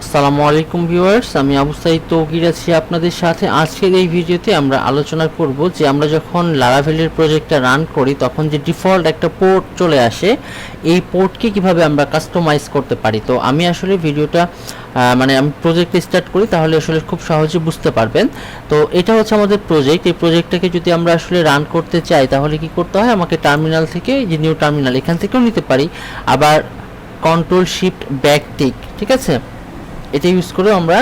আসসালামু আলাইকুম ভিউয়ার্স, আমি আবু সাইদ তৌকির আছি আপনাদের সাথে। আজকের এই ভিডিওতে আমরা আলোচনা করব যে আমরা যখন লারাভেলের প্রজেক্টটা রান করি তখন যে ডিফল্ট একটা পোর্ট চলে আসে, এই পোর্টকে কিভাবে আমরা কাস্টমাইজ করতে পারি। তো আমি আসলে ভিডিওটা আমি প্রজেক্ট স্টার্ট করি, তাহলে আসলে খুব সহজে বুঝতে পারবেন। তো এটা হচ্ছে আমাদের প্রজেক্ট। এই প্রজেক্টটাকে যদি আমরা আসলে রান করতে চাই তাহলে কি করতে হয়, আমাকে টার্মিনাল থেকে, যে নিউ টার্মিনাল, এখান থেকেও নিতে পারি, আবার কন্ট্রোল শিফট ব্যাক টিক, ঠিক আছে, এটা ইউজ করে আমরা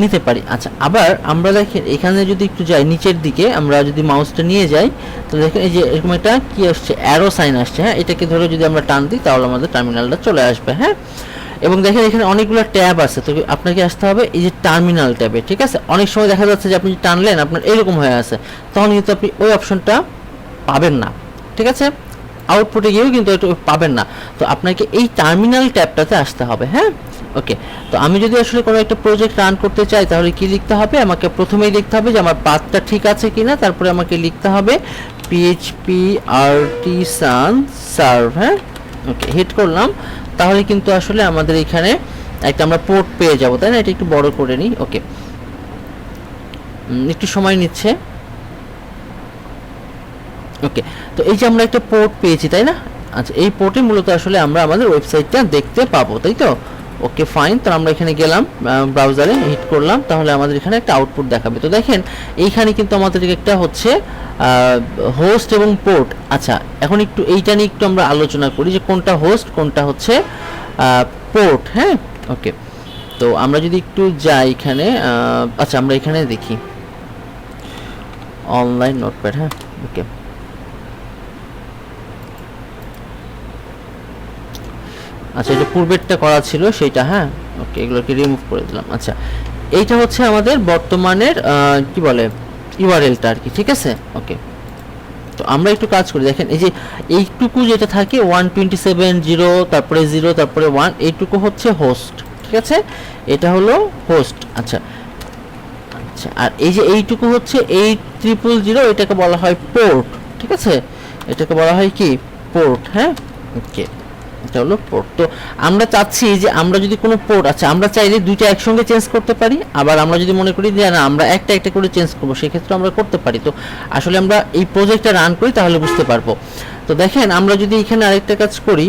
নিতে পারি। আচ্ছা, আবার আমরা দেখেন এখানে যদি একটু যাই নিচের দিকে, আমরা যদি মাউসটা নিয়ে যাই তো দেখেন এই যে এরকম একটা কি আসছে, অ্যারো সাইন আসছে। হ্যাঁ, এটাকে ধরে যদি আমরা টান দিই তাহলে আমাদের টার্মিনালটা চলে আসবে। হ্যাঁ, এবং দেখেন এখানে অনেকগুলো ট্যাব আছে, তো আপনাকে আসতে হবে এই যে টার্মিনাল ট্যাবে। ঠিক আছে, অনেক সময় দেখা যাচ্ছে যে আপনি টানলেন আপনার এরকম হয়ে আছে, তখন কিন্তু আপনি ওই অপশনটা পাবেন না। ঠিক আছে, আউটপুটে গিয়েও কিন্তু এটা পাবেন না। তো আপনাকে এই টার্মিনাল ট্যাবটাতে আসতে হবে। হ্যাঁ, ওকে। তো আমি যদি আসলে কোনো একটা প্রজেক্ট রান করতে চাই তাহলে কি লিখতে হবে, আমাকে প্রথমেই দেখতে হবে যে আমার পাথটা ঠিক আছে কিনা, তারপরে আমাকে লিখতে হবে পিএইচপি আর্টিসান সার্ভ। হ্যাঁ, ওকে, হিট করলাম, তাহলে কিন্তু আসলে আমাদের এখানে একটা আমরা পোর্ট পেয়ে যাব, তাই না? এটা একটু বড় করে নিই। ওকে, একটু সময় নিচ্ছে। ওকে, তো এই যে আমরা একটা পোর্ট পেয়েছি, তাই না? আচ্ছা, এই পোর্টে মূলত আসলে আমরা আমাদের ওয়েবসাইটটা দেখতে পাবো, তাই তো? ওকে, ফাইন। তো আমরা এখানে গেলাম, ব্রাউজারে হিট করলাম, তাহলে আমাদের এখানে একটা আউটপুট দেখাবে। তো দেখেন এইখানে কিন্তু আমাদের একটা হচ্ছে হোস্ট এবং পোর্ট। আচ্ছা, এখন একটু এইটা নিয়ে একটু আমরা আলোচনা করি যে কোনটা হোস্ট, কোনটা হচ্ছে পোর্ট। হ্যাঁ, ওকে। তো আমরা যদি একটু যাই এখানে, আচ্ছা আমরা এখানে দেখি অনলাইন নোটপ্যাড। হ্যাঁ, ওকে। আচ্ছা, এটা পূর্বেরটা করা ছিল সেটা। হ্যাঁ, ওকে, এগুলোকে রিমুভ করে দিলাম। আচ্ছা, এইটা হচ্ছে আমাদের বর্তমানের কি বলে ইউআরএলটা আর কি। ঠিক আছে, ওকে। তো আমরা একটু কাজ করি, দেখেন এই যে এইটুকু যেটা থাকে 127.0, তারপরে 0, তারপরে 1, এইটুকু হচ্ছে হোস্ট। ঠিক আছে, এটা হলো হোস্ট। আচ্ছা আচ্ছা, আর এই যে এইটুকু হচ্ছে 800, এটাকে বলা হয় পোর্ট। ঠিক আছে, এটাকে বলা হয় কি পোর্ট। হ্যাঁ, ওকে, এটা হলো পোর্ট। তো আমরা চাচ্ছি যে আমরা যদি কোনো পোর্ট, আচ্ছা আমরা চাইলে দুইটা একসঙ্গে চেঞ্জ করতে পারি, আবার আমরা যদি মনে করি যে না আমরা একটা একটা করে চেঞ্জ করবো, সেক্ষেত্রে আমরা করতে পারি। তো আসলে আমরা এই প্রজেক্টটা রান করি তাহলে বুঝতে পারবো। তো দেখেন আমরা যদি এখানে আরেকটা কাজ করি,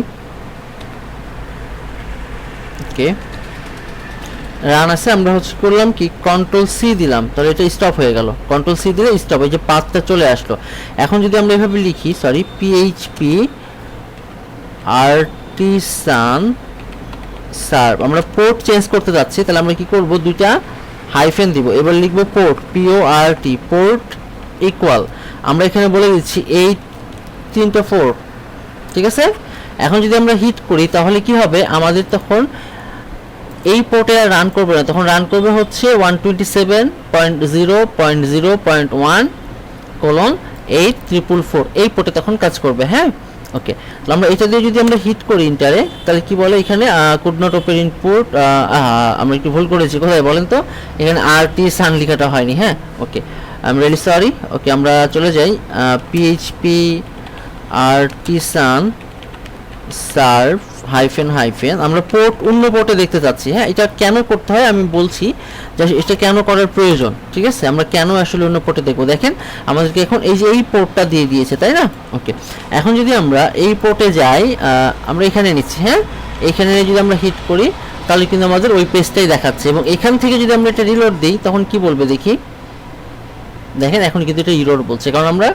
ওকে, রান আছে, আমরা হচ্ছে করলাম কি কন্ট্রোল সি দিলাম, তাহলে এটা স্টপ হয়ে গেল। কন্ট্রোল সি দিলে স্টপ, এই যে পাথটা চলে আসলো। এখন যদি আমরা এভাবে লিখি, সরি, পিএইচপি আর্টিসান সার্ভ, আমরা পোর্ট চেঞ্জ করতে যাচ্ছি, তাহলে আমরা কি করব, দুইটা হাইফেন দিব, এবার লিখব পোর্ট, পিওআরটি, পোর্ট ইকুয়াল, আমরা এখানে বলে দিচ্ছি 8.4। ঠিক আছে, এখন যদি আমরা হিট করি তাহলে কি হবে, আমাদের তখন এই পোর্টে আর রান করবে না, তখন রান করবে হচ্ছে 127.0.0.1:8,444, এই পোর্টে তখন কাজ করবে। হ্যাঁ, ওকে। তাহলে আমরা এটা দিয়ে যদি আমরা হিট করি ইন্টারে, তাহলে কি বলে এখানে কুড নট ওপেন ইনপুট, আমরা একটু ভুল করেছি, কোথায় বলেন তো, এখানে আরটি সান লেখাটা হয়নি। হ্যাঁ, ওকে, আই এম রিয়েলি সরি। ওকে, আমরা চলে যাই PHP artisan serve hyphen hyphen, আমরা পোর্ট অন্য পোর্টে দেখতে চাচ্ছি। হ্যাঁ, এটা কেন করতে হয় আমি বলছি, যে এটা কেন করার প্রয়োজন। ঠিক আছে, আমরা কেন আসলে অন্য পোর্টে দেখবো, দেখেন আমাদেরকে এখন এই যে এই পোর্টটা দিয়ে দিয়েছে, তাই না? ওকে, এখন যদি আমরা এই পোর্টে যাই, আমরা এখানে নিচ্ছি। হ্যাঁ, এখানে যদি আমরা হিট করি তাহলে কিন্তু আমাদের ওই পেজটাই দেখাচ্ছে, এবং এখান থেকে যদি আমরা এটা রিলোড দিই তখন কি বলবে দেখি, দেখেন এখন কিন্তু এটা ইরর বলছে, কারণ আমরা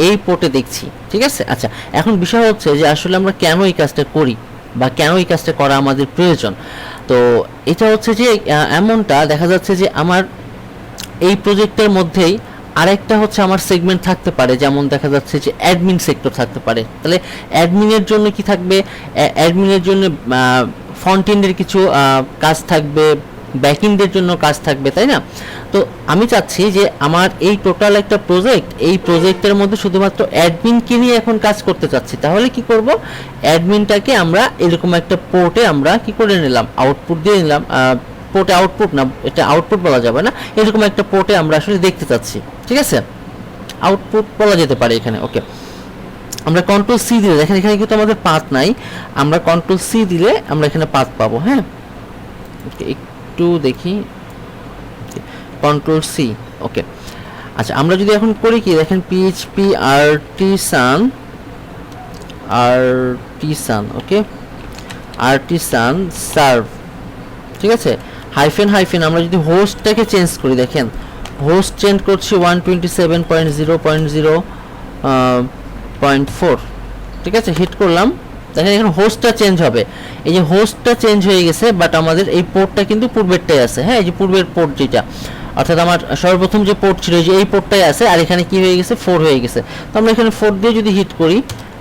এই পোর্টে দেখছি। ঠিক আছে, আচ্ছা এখন বিষয় হচ্ছে যে আসলে আমরা কেন এই কাজটা করি বা কেন এই কাজটা করা আমাদের প্রয়োজন। তো এটা হচ্ছে যে এমনটা দেখা যাচ্ছে যে আমার এই প্রজেক্টের মধ্যেই আরেকটা হচ্ছে আমার সেগমেন্ট থাকতে পারে, যেমন দেখা যাচ্ছে যে অ্যাডমিন সেক্টর থাকতে পারে। তাহলে অ্যাডমিনের জন্য কি থাকবে, অ্যাডমিনের জন্য ফ্রন্ট এন্ডের কিছু কাজ থাকবে, ব্যাকএন্ডের জন্য কাজ থাকবে, তাই না? তো আমি চাচ্ছি যে আমার এই টোটাল একটা প্রজেক্ট, এই প্রজেক্টের মধ্যে শুধুমাত্র অ্যাডমিনকে নিয়ে এখন কাজ করতে চাচ্ছি। তাহলে কি করব, অ্যাডমিনটাকে আমরা এরকম একটা পোর্টে আমরা কি করে নিলাম, আউটপুট দিয়ে নিলাম। পোর্টে আউটপুট না, এটা আউটপুট বলা যাবে না, এরকম একটা পোর্টে আমরা আসলে দেখতে চাচ্ছি। ঠিক আছে, আউটপুট বলা যেতে পারে এখানে। ওকে, আমরা কন্ট্রোল সি দিলে দেখেন এখানে কিন্তু আমাদের পাথ নাই, আমরা কন্ট্রোল সি দিলে আমরা এখানে পাথ পাবো। হ্যাঁ, ওকে, একটু দেখি, কন্ট্রোল সি। ওকে, আচ্ছা আমরা যদি এখন করি কি দেখেন, পিএইচপি আর্টিসান, ওকে, আর্টিসান সার্ভ, ঠিক আছে, হাইফেন হাইফেন আমরা যদি হোস্টটাকে চেঞ্জ করি, দেখেন হোস্ট চেঞ্জ করছি 127.0.0.4, ঠিক আছে, হিট করলাম, দেখেন এখানে হোস্টটা চেঞ্জ হবে। এই যে হোস্টটা চেঞ্জ হয়ে গেছে, বাট আমাদের এই পোর্টটা কিন্তু পূর্বেরটাই আছে। হ্যাঁ, এই যে পূর্বের পোর্ট যেটা, অর্থাৎ আমার সর্বপ্রথম যে পোর্ট ছিল যে এই পোর্টটাই আছে, আর এখানে কি হয়ে গেছে, 4 হয়ে গেছে। তো আমরা এখানে 4 দিয়ে যদি হিট করি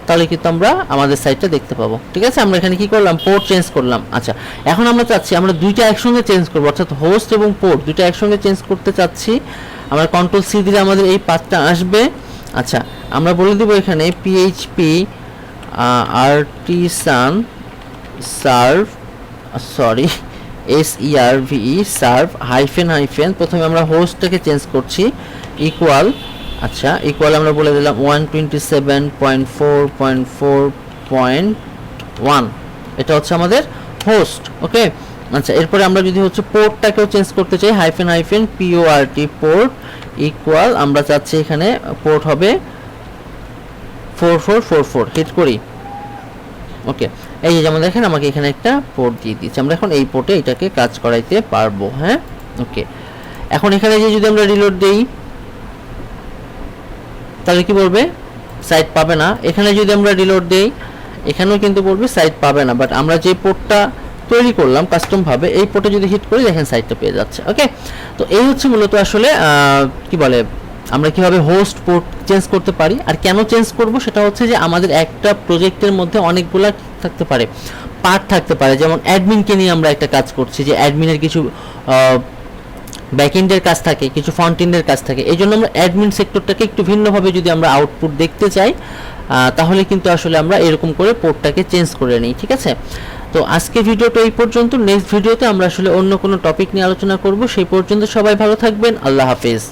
তাহলে কিন্তু আমরা আমাদের সাইটটা দেখতে পাবো। ঠিক আছে, আমরা এখানে কি করলাম, পোর্ট চেঞ্জ করলাম। আচ্ছা, এখন আমরা চাচ্ছি আমরা দুইটা একসঙ্গে চেঞ্জ করবো, অর্থাৎ হোস্ট এবং পোর্ট দুইটা একসঙ্গে চেঞ্জ করতে চাচ্ছি। আমরা কন্ট্রোল সি দিলে আমাদের এই পাথটা আসবে। আচ্ছা, আমরা বলে দেবো এখানে PHP artisan serve, sorry SERVE serve hyphen hyphen, প্রথমে আমরা হোস্টটাকে চেঞ্জ করছি, ইকুয়াল, আচ্ছা ইকুয়াল আমরা বলে দিলাম 127.4.4.1, এটা হচ্ছে আমাদের হোস্ট। ওকে, আচ্ছা এরপরে আমরা যদি হচ্ছে পোর্টটাকেও চেঞ্জ করতে চাই, hyphen hyphen PORT port equal, আমরা চাচ্ছি এখানে পোর্ট হবে 4444, হিট করি। ওকে, এই যে যেমন দেখেন আমাকে এখানে একটা পোর্ট দিয়ে দিয়েছে, আমরা এখন এই পোর্টে এটাকে কাজ করাইতে পারবো। হ্যাঁ, ওকে, এখন এখানে যে যদি আমরা রিলোড দেই তাহলে কি বলবে, সাইট পাবে না। এখানে যদি আমরা রিলোড দেই এখানেও কিন্তু বলবে সাইট পাবে না, বাট আমরা যে পোর্টটা তৈরি করলাম কাস্টম ভাবে, এই পোর্টে যদি হিট করি দেখেন সাইটটা পেয়ে যাচ্ছে। ওকে, তো এই হচ্ছে মূলত আসলে কি বলে, আমরা কিভাবে হোস্ট পোর্ট চেঞ্জ করতে পারি। আর কেন চেঞ্জ করব সেটা হচ্ছে যে আমাদের একটা প্রজেক্টের মধ্যে অনেকগুলা থাকতে পারে, পার্ট থাকতে পারে, যেমন অ্যাডমিনকে নিয়ে আমরা একটা কাজ করছি, যে অ্যাডমিনের কিছু ব্যাকএন্ডের কাজ থাকে, কিছু ফ্রন্টএন্ডের কাজ থাকে। এই জন্য আমরা অ্যাডমিন সেক্টরটাকে একটু ভিন্নভাবে যদি আমরা আউটপুট দেখতে চাই তাহলে কিন্তু আসলে আমরা এরকম করে পোর্টটাকে চেঞ্জ করে নিই। ঠিক আছে, তো আজকে ভিডিওটা এই পর্যন্ত। নেক্সট ভিডিওতে আমরা আসলে অন্য কোনো টপিক নিয়ে আলোচনা করব। সেই পর্যন্ত সবাই ভালো থাকবেন, আল্লাহ হাফেজ।